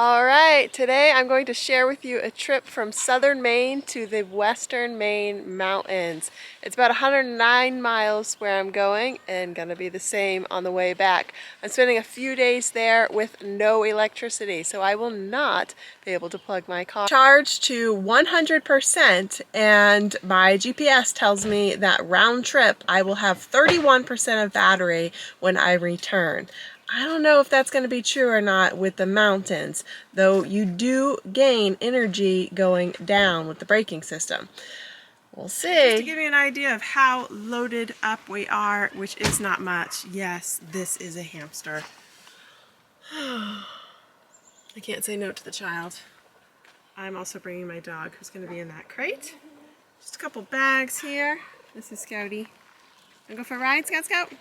All right, today I'm going to share with you a trip from southern Maine to the western Maine mountains. It's about 109 miles where I'm going and gonna be the same on the way back. I'm spending a few days there with no electricity, so I will not be able to plug my car. Charged to 100%, and my GPS tells me that round trip I will have 31% of battery when I return. I don't know if that's going to be true or not with the mountains, though you do gain energy going down with the braking system. We'll see. Just to give you an idea of how loaded up we are, which is not much. Yes, this is a hamster. I can't say no to the child. I'm also bringing my dog, who's going to be in that crate. Just a couple bags here. This is Scouty. Wanna go for a ride, Scout Scout?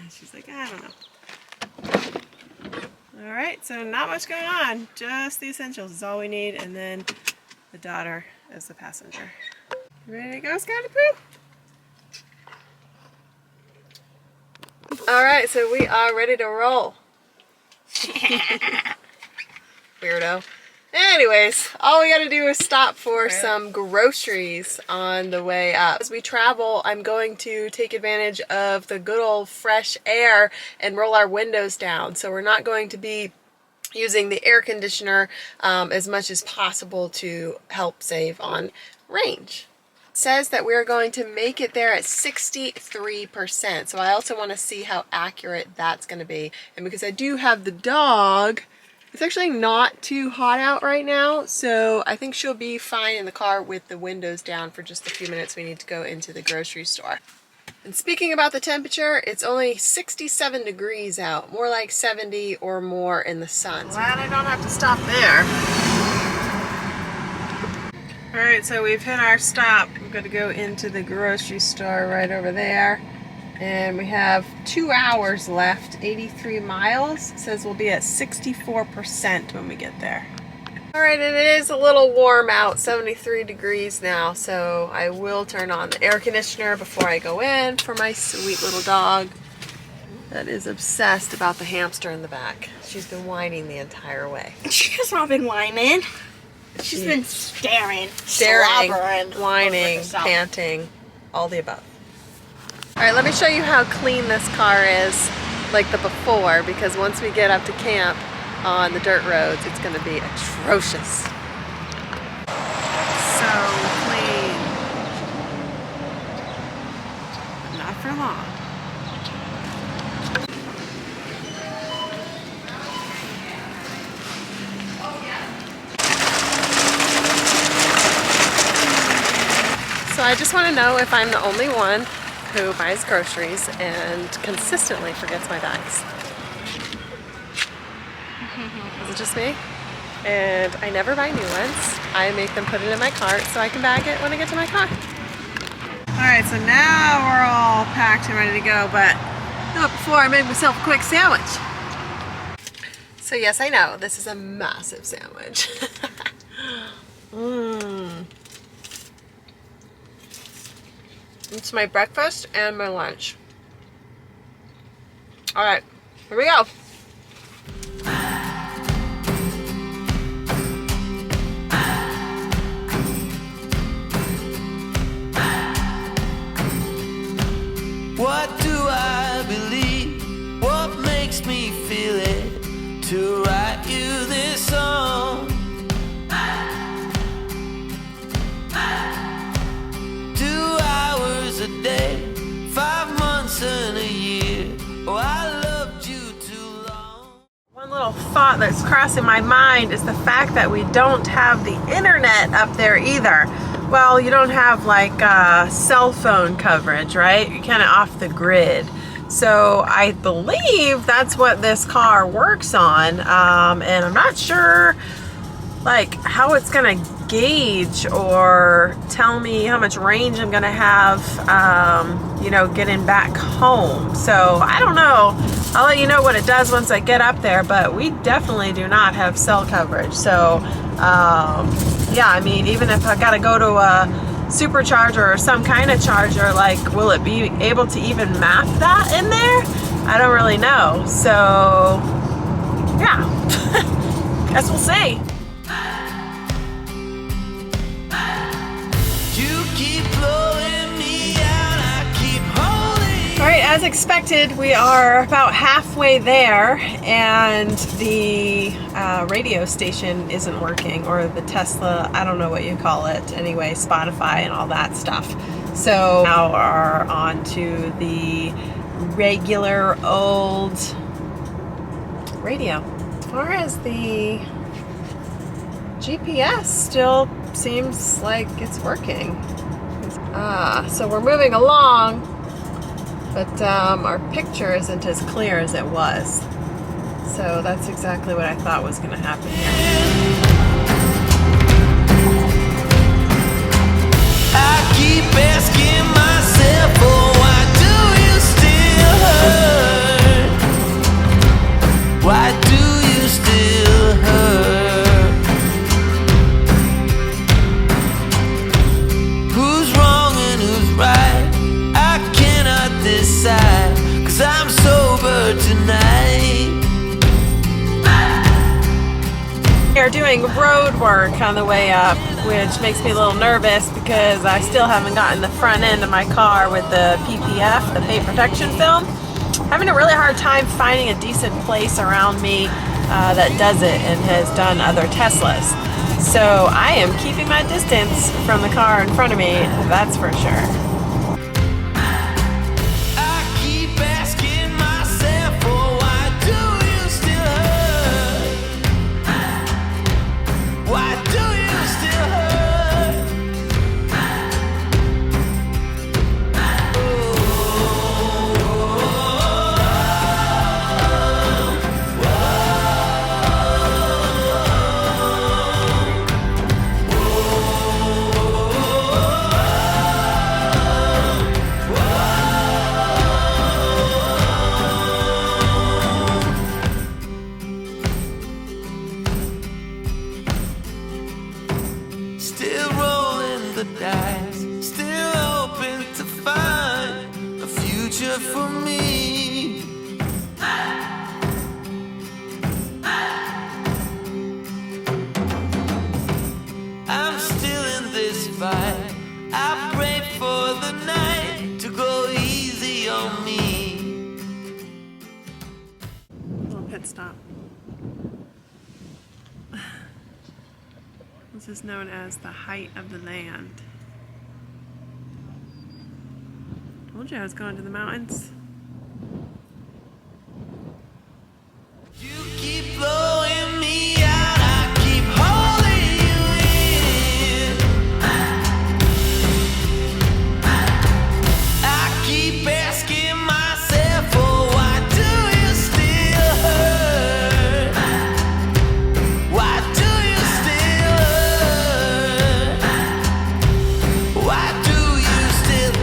She's like, I don't know. Alright, so not much going on. Just the essentials is all we need, and then the daughter as the passenger. You ready to go, Scotty Poo? Alright, so we are ready to roll. Weirdo. Anyways, all we gotta do is stop for some groceries on the way up. As we travel, I'm going to take advantage of the good old fresh air and roll our windows down. So we're not going to be using the air conditioner as much as possible to help save on range. It says that we're going to make it there at 63%. So I also want to see how accurate that's going to be. And because I do have the dog, it's actually not too hot out right now, so I think she'll be fine in the car with the windows down for just the few minutes we need to go into the grocery store. And speaking about the temperature, it's only 67 degrees out, more like 70 or more in the sun. Glad I don't have to stop there. Alright, so we've hit our stop. We're going to go into the grocery store right over there. And we have 2 hours left, 83 miles. It says we'll be at 64% when we get there. All right, and it is a little warm out, 73 degrees now, so I will turn on the air conditioner before I go in for my sweet little dog that is obsessed about the hamster in the back. She's been whining the entire way. She's not been whining. She's been staring, whining, panting, all the above. Alright, let me show you how clean this car is, like the before, because once we get up to camp on the dirt roads, it's going to be atrocious. So clean. But not for long. So I just want to know if I'm the only one who buys groceries and consistently forgets my bags. Is it just me? And I never buy new ones. I make them put it in my cart so I can bag it when I get to my car. Alright, so now we're all packed and ready to go, but not before I made myself a quick sandwich. So yes, I know, this is a massive sandwich. It's my breakfast and my lunch. All right, here we go. What do I believe? What makes me feel it to write you this song? 2 hours a day, 5 months and a year. Oh, I loved you too long. One little thought that's crossing my mind is the fact that we don't have the internet up there either. Well, you don't have like cell phone coverage, right? You're kind of off the grid. So I believe that's what this car works on, and I'm not sure like how it's gonna gauge or tell me how much range I'm gonna have, you know, getting back home. So I don't know. I'll let you know what it does once I get up there, but we definitely do not have cell coverage. So yeah, I mean, even if I gotta go to a supercharger or some kind of charger, like, will it be able to even map that in there? I don't really know. So yeah. Guess we'll see. You keep blowing me out, I keep holding. All right, as expected, we are about halfway there, and the radio station isn't working, or the Tesla, I don't know what you call it, anyway, Spotify and all that stuff. So now we're on to the regular old radio. As far as the GPS, still seems like it's working. So we're moving along, but our picture isn't as clear as it was. So that's exactly what I thought was going to happen here. I keep asking myself, oh, why do you still hurt? Why do you still hurt? Who's wrong and who's right? I cannot decide, 'cause I'm sober tonight. We're doing road work on the way up, which makes me a little nervous because I still haven't gotten the front end of my car with the PPF, the paint protection film. Having a really hard time finding a decent place around me that does it and has done other Teslas. So I am keeping my distance from the car in front of me, that's for sure. I keep asking myself, oh, why do you still hurt? Why do you still hurt? Still rolling the dice, still hoping to find a future for me. I'm still in this fight. I pray for the night to go easy on me. Little pit stop. This is known as the height of the land. Told you I was going to the mountains. You keep blowing me out, I keep holding you in. I keep asking myself, oh, why do you still hurt? Why do you still hurt? Why do you still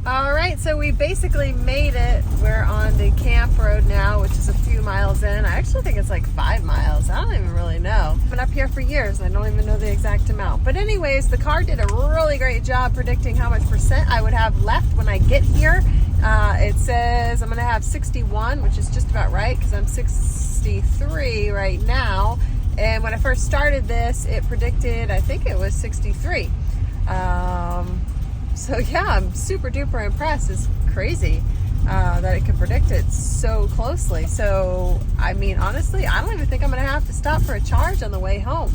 Alright, so we basically made it. We're on the camp road now, which is a few miles in. I actually think it's like 5 miles. I don't even really know. I've been up here for years. I don't even know the exact amount. But anyways, the car did a really great job predicting how much percent I would have left when I get here. It says I'm going to have 61, which is just about right because I'm 63 right now. And when I first started this, it predicted, I think it was 63. So yeah, I'm super duper impressed. It's crazy that it can predict it so closely. So, I mean, honestly, I don't even think I'm going to have to stop for a charge on the way home.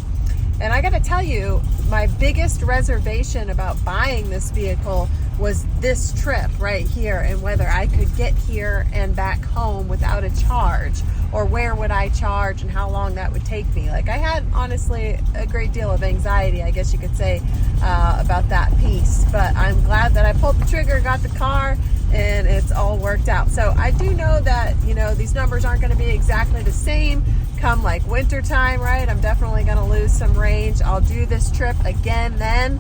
And I got to tell you, my biggest reservation about buying this vehicle was this trip right here, and whether I could get here and back home without a charge, or where would I charge and how long that would take me. Like, I had honestly a great deal of anxiety, I guess you could say, about that piece, but I'm glad that I pulled the trigger, got the car, and it's all worked out. So I do know that, you know, these numbers aren't going to be exactly the same come like winter time, right? I'm definitely going to lose some range. I'll do this trip again then.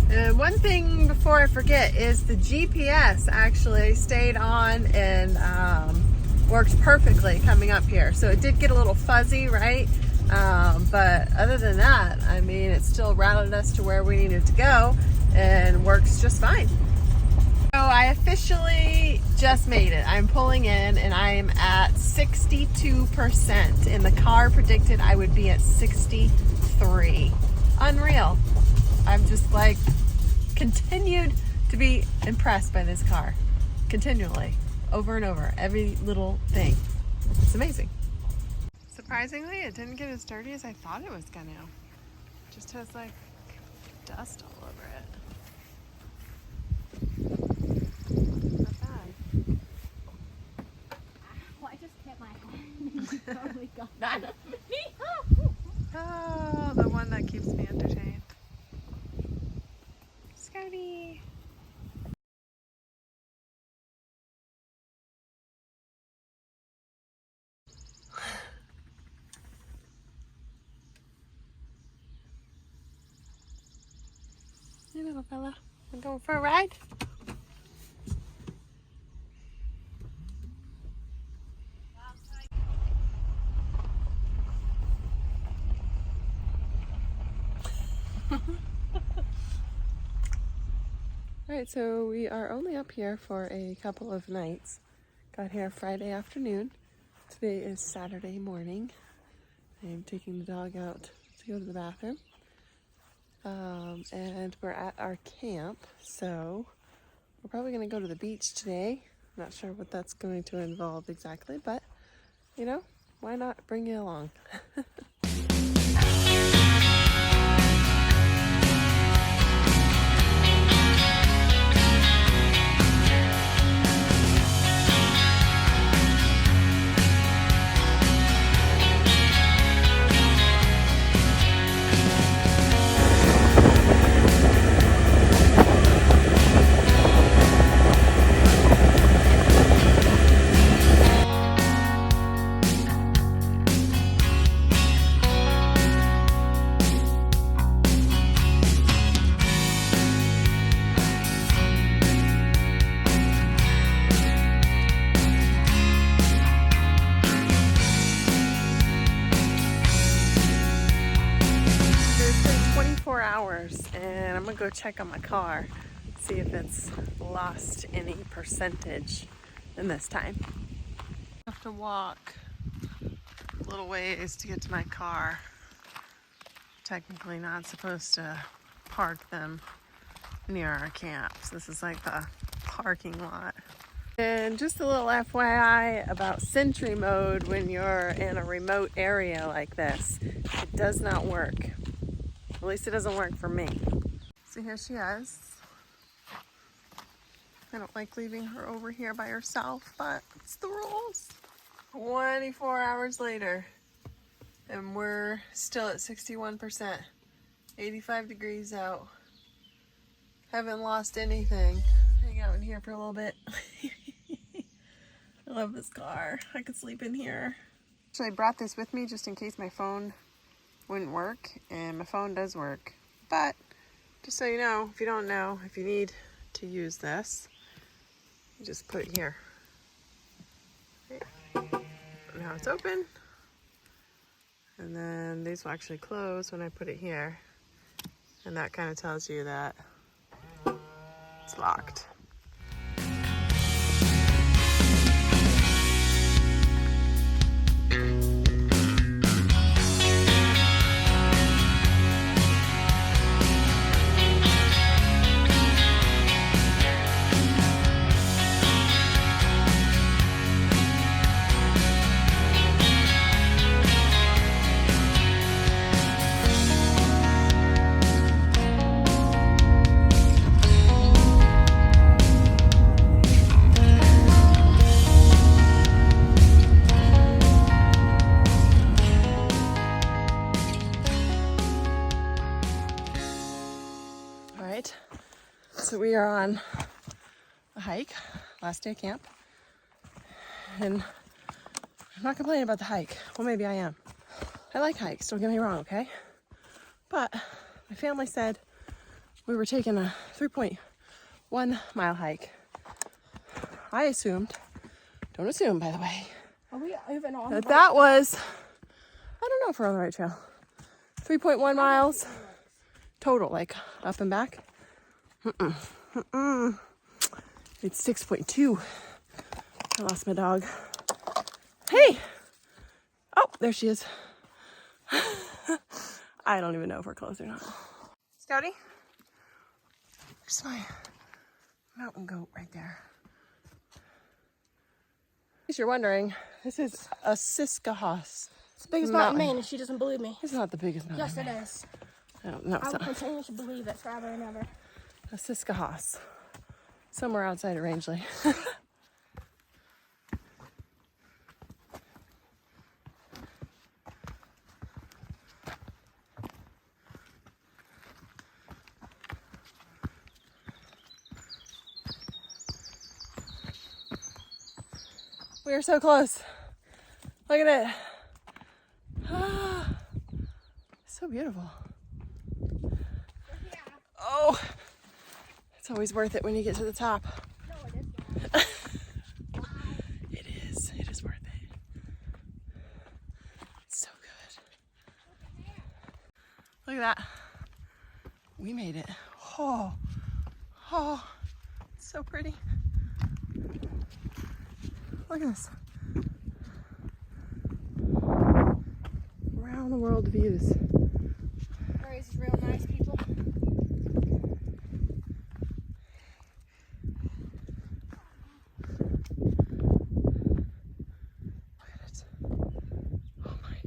And one thing before I forget is the GPS actually stayed on and worked perfectly coming up here. So it did get a little fuzzy, right? But other than that, I mean, it still routed us to where we needed to go and works just fine. So I officially just made it. I'm pulling in and I am at 62%, and the car predicted I would be at 63. Unreal. I'm just like continued to be impressed by this car continually, over and over, every little thing. It's amazing. Surprisingly, it didn't get as dirty as I thought it was gonna. It just has like dust all over it. Not bad. Well, I just hit my head and you totally got that up me. Oh, the one that keeps me entertained. Scotty. Hey, little fella. I'm going for a ride. Alright, so we are only up here for a couple of nights. Got here Friday afternoon. Today is Saturday morning. I'm taking the dog out to go to the bathroom. And we're at our camp, so we're probably going to go to the beach today. Not sure what that's going to involve exactly, but, you know, why not bring you along? And I'm gonna go check on my car, see if it's lost any percentage in this time. I have to walk a little ways to get to my car. Technically not supposed to park them near our camp. So this is like the parking lot. And just a little FYI about Sentry mode when you're in a remote area like this. It does not work. At least it doesn't work for me. So here she is. I don't like leaving her over here by herself, but it's the rules. 24 hours later, and we're still at 61%. 85 degrees out. Haven't lost anything. Hang out in here for a little bit. I love this car. I could sleep in here. So I brought this with me just in case my phone wouldn't work, and my phone does work. But just so you know, if you don't know, if you need to use this, you just put it here. Okay. Now it's open, and then these will actually close when I put it here, and that kind of tells you that it's locked. All right, so we are on a hike, last day of camp, and I'm not complaining about the hike. Well, maybe I am. I like hikes, don't get me wrong, okay? But my family said we were taking a 3.1 mile hike. I assumed, don't assume by the way, Are we even on that was, I don't know if we're on the right trail. 3.1 miles total, like up and back. It's 6.2. I lost my dog. Hey! Oh, there she is. I don't even know if we're close or not. Scouty? There's my mountain goat right there. In case you're wondering, this is a Siskahos. It's the biggest mountain in Maine, and she doesn't believe me. It's not the biggest mountain. Yes, in it Maine. is. No, I it's will not. continue to believe it forever and ever. A Siskahos. Somewhere outside of Rangeley. We are so close. Look at it. Ah, so beautiful. Oh, it's always worth it when you get to the top. No, it is. It is. It is worth it. It's so good. Look at that. We made it. Oh, oh, it's so pretty. Look at this. Around the world views. Praise is real nice, people. Look at it. Oh my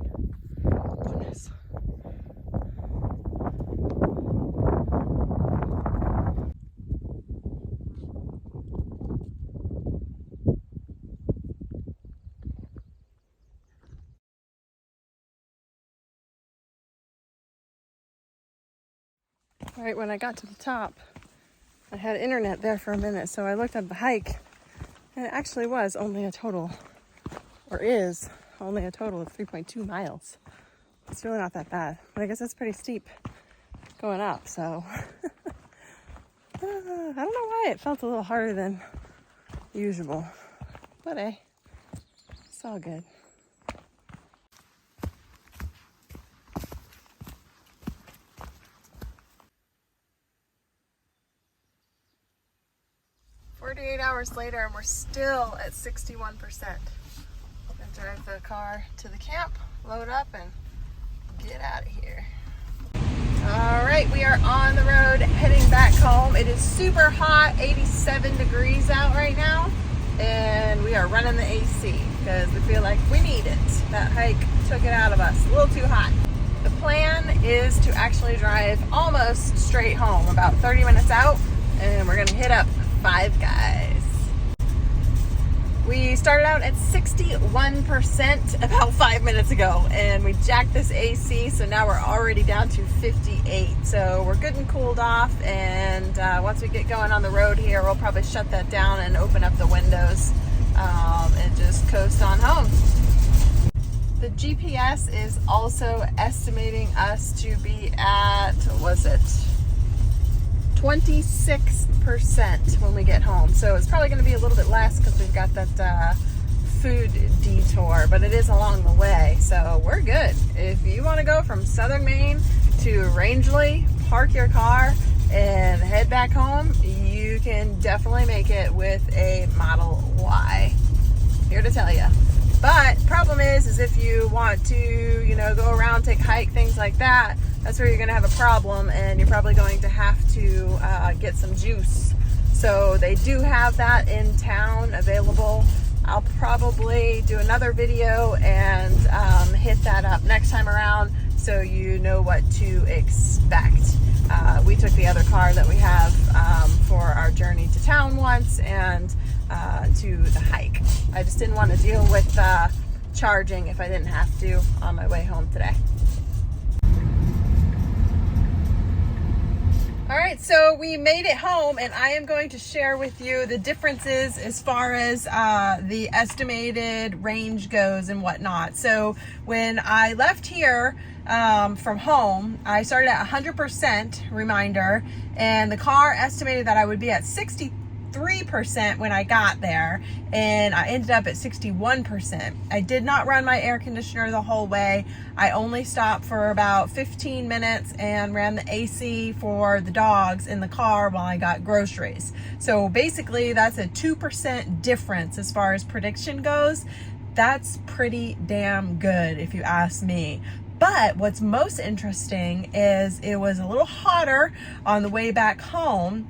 goodness. All right, when I got to the top, I had internet there for a minute, so I looked at the hike, and it actually was only a total, or is only a total of 3.2 miles. It's really not that bad, but I guess it's pretty steep going up, so I don't know why it felt a little harder than usual, but hey, it's all good. Hours later, and we're still at 61%. I'm gonna drive the car to the camp, load up, and get out of here. All right, we are on the road heading back home. It is super hot, 87 degrees out right now, and we are running the AC because we feel like we need it. That hike took it out of us, a little too hot. The plan is to actually drive almost straight home, about 30 minutes out, and we're gonna hit up Five Guys. We started out at 61% about 5 minutes ago, and we jacked this AC, so now we're already down to 58. So we're good and cooled off, and once we get going on the road here, we'll probably shut that down and open up the windows and just coast on home. The GPS is also estimating us to be at, what was it? 26% when we get home. So it's probably going to be a little bit less because we've got that food detour, but it is along the way. So we're good. If you want to go from southern Maine to Rangeley, park your car and head back home, you can definitely make it with a Model Y. Here to tell you. But problem is if you want to, go around, take a hike, things like that, that's where you're going to have a problem, and you're probably going to have to get some juice. So they do have that in town available. I'll probably do another video and hit that up next time around so you know what to expect. We took the other car that we have for our journey to town once and to the hike. I just didn't want to deal with charging if I didn't have to on my way home today. All right, so we made it home, and I am going to share with you the differences as far as the estimated range goes and whatnot. So when I left here from home, I started at 100% reminder, and the car estimated that I would be at 63% when I got there, and I ended up at 61%. I did not run my air conditioner the whole way. I only stopped for about 15 minutes and ran the AC for the dogs in the car while I got groceries. So basically that's a 2% difference as far as prediction goes. That's pretty damn good if you ask me. But what's most interesting is it was a little hotter on the way back home.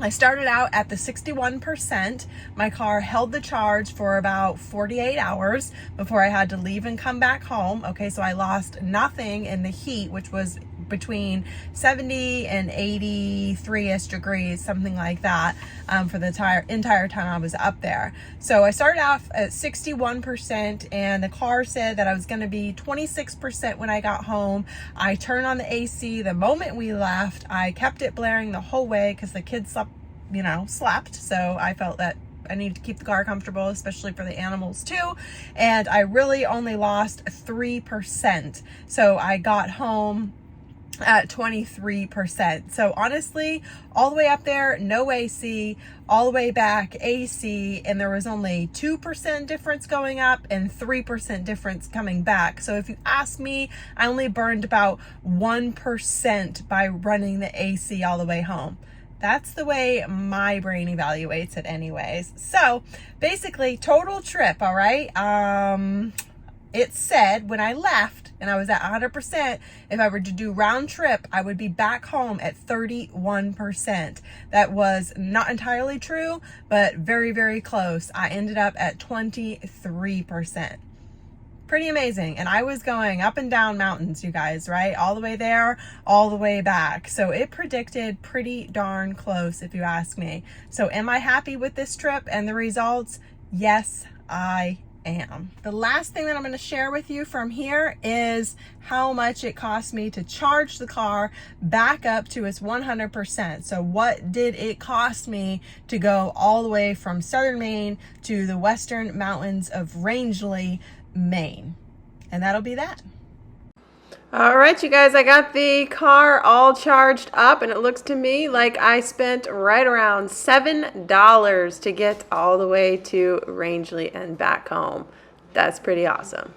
I started out at the 61%. My car held the charge for about 48 hours before I had to leave and come back home. Okay, so I lost nothing in the heat, which was between 70 and 83-ish degrees, something like that, for the entire time I was up there. So I started off at 61%, and the car said that I was going to be 26% when I got home. I turned on the AC the moment we left. I kept it blaring the whole way because the kids slept, so I felt that I needed to keep the car comfortable, especially for the animals too. And I really only lost 3%. So I got home at 23%. So honestly, all the way up there, no AC, all the way back, AC, and there was only 2% difference going up and 3% difference coming back. So if you ask me, I only burned about 1% by running the AC all the way home. That's the way my brain evaluates it anyways. So basically, total trip, all right? It said when I left and I was at 100%, if I were to do round trip, I would be back home at 31%. That was not entirely true, but very, very close. I ended up at 23%. Pretty amazing. And I was going up and down mountains, you guys, right? All the way there, all the way back. So it predicted pretty darn close, if you ask me. So am I happy with this trip and the results? Yes, I am. The last thing that I'm going to share with you from here is how much it cost me to charge the car back up to its 100%. So what did it cost me to go all the way from southern Maine to the western mountains of Rangeley, Maine? And that'll be that. All right, you guys, I got the car all charged up, and it looks to me like I spent right around $7 to get all the way to Rangeley and back home. That's pretty awesome.